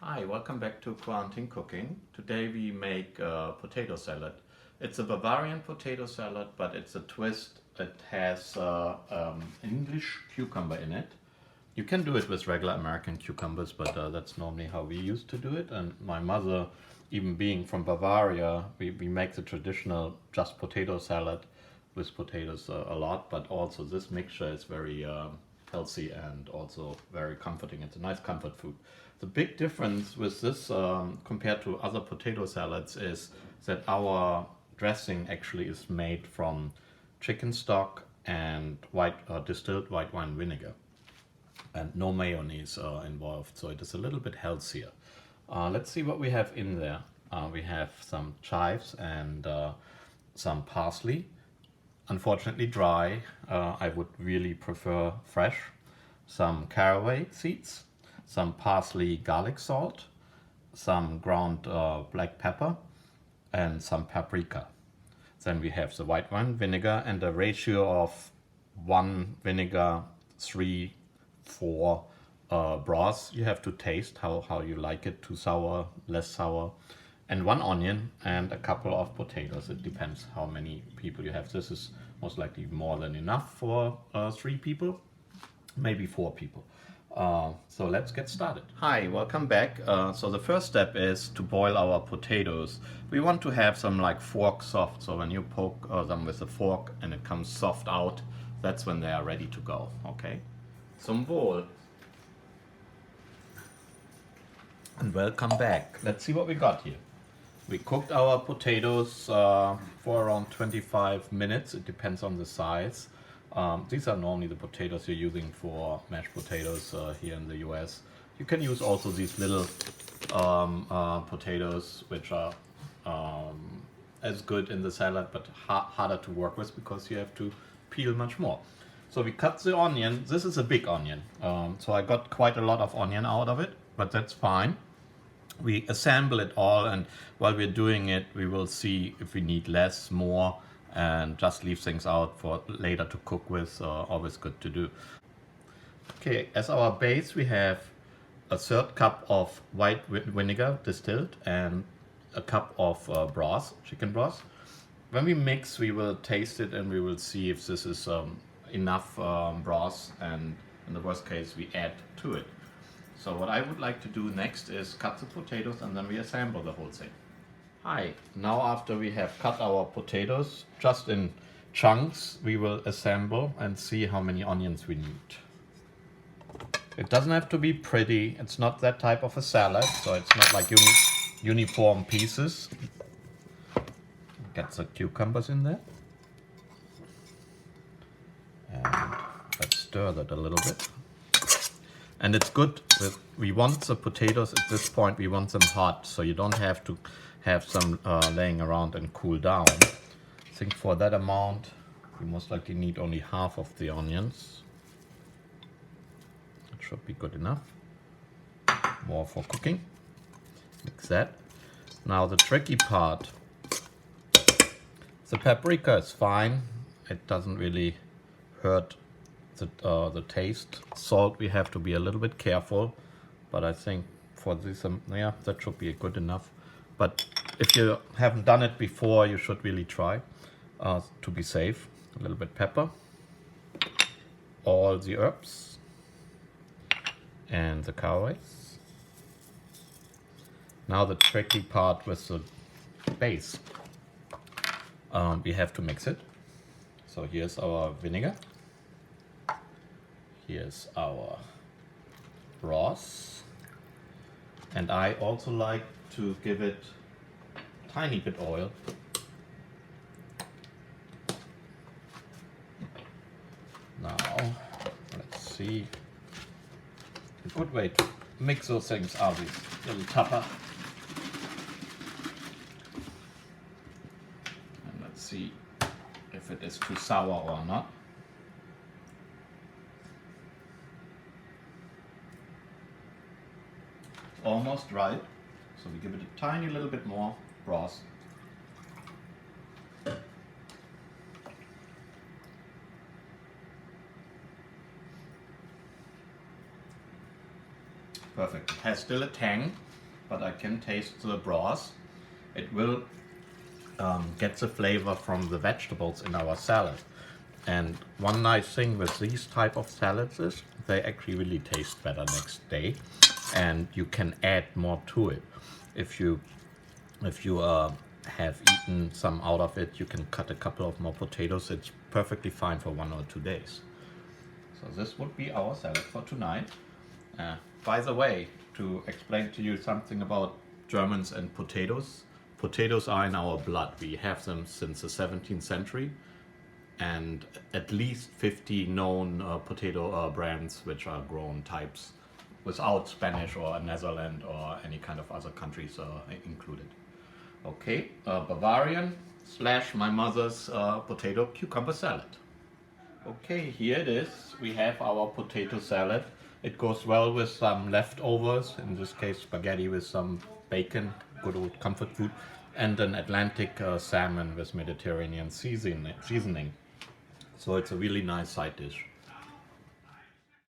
Hi, welcome back to Quarantine Cooking. Today we make potato salad. It's a Bavarian potato salad, but it's a twist. It has English cucumber in it. You can do it with regular American cucumbers, but that's normally how we used to do it. And my mother, even being from Bavaria, we make the traditional just potato salad with potatoes a lot, but also this mixture is very healthy and also very comforting. It's a nice comfort food. The big difference with this compared to other potato salads is that our dressing actually is made from chicken stock and distilled white wine vinegar and no mayonnaise involved, so it is a little bit healthier. Let's see what we have in there. We have some chives and some parsley. Unfortunately dry. I would really prefer fresh. Some caraway seeds, some parsley garlic salt, some ground black pepper, and some paprika. Then we have the white wine vinegar and a ratio of 1 vinegar, 3, 4 broth. You have to taste how you like it, too sour, less sour. And 1 onion and a couple of potatoes. It depends how many people you have. This is most likely more than enough for 3 people, maybe 4 people. So let's get started. Hi, welcome back. So the first step is to boil our potatoes. We want to have them like fork soft, so when you poke them with a fork and it comes soft out, that's when they are ready to go, okay? Some bowl. And welcome back. Let's see what we got here. We cooked our potatoes for around 25 minutes. It depends on the size. These are normally the potatoes you're using for mashed potatoes here in the US. You can use also these little potatoes, which are as good in the salad, but harder to work with because you have to peel much more. So we cut the onion. This is a big onion. So I got quite a lot of onion out of it, but that's fine. We assemble it all, and while we're doing it, we will see if we need less, more, and just leave things out for later to cook with. Always good to do. Okay, as our base, we have a 1/3 cup of white vinegar distilled and a cup of broth, chicken broth. When we mix, we will taste it and we will see if this is enough broth, and in the worst case, we add to it. So what I would like to do next is cut the potatoes and then we assemble the whole thing. Hi, now after we have cut our potatoes just in chunks, we will assemble and see how many onions we need. It doesn't have to be pretty, it's not that type of a salad, so it's not like uniform pieces. Get the cucumbers in there. And let's stir that a little bit. And it's good that we want the potatoes at this point, we want them hot, so you don't have to have them laying around and cool down. I think for that amount, you most likely need only half of the onions. That should be good enough. More for cooking. Mix that. Now the tricky part. The paprika is fine. It doesn't really hurt the taste. Salt, we have to be a little bit careful, but I think for this, yeah, that should be good enough. But if you haven't done it before, you should really try to be safe. A little bit pepper, all the herbs, and the caraways. Now the tricky part with the base. We have to mix it. So here's our vinegar. Here's our broth. And I also like to give it a tiny bit oil. Now, let's see. A good way to mix those things are these little tupper. And let's see if it is too sour or not. Almost right, so we give it a tiny little bit more broth. Perfect. It has still a tang, but I can taste the broth. It will get the flavor from the vegetables in our salad. And one nice thing with these type of salads is they actually really taste better next day, and you can add more to it. If you have eaten some out of it, you can cut a couple of more potatoes. It's perfectly fine for 1 or 2 days. So this would be our salad for tonight. By the way, to explain to you something about Germans and potatoes. Potatoes are in our blood. We have them since the 17th century, and at least 50 known potato brands which are grown types without Spanish or Netherlands or any kind of other countries included. Okay, Bavarian / my mother's potato cucumber salad. Okay, here it is. We have our potato salad. It goes well with some leftovers, in this case spaghetti with some bacon, good old comfort food, and an Atlantic salmon with Mediterranean seasoning. So it's a really nice side dish.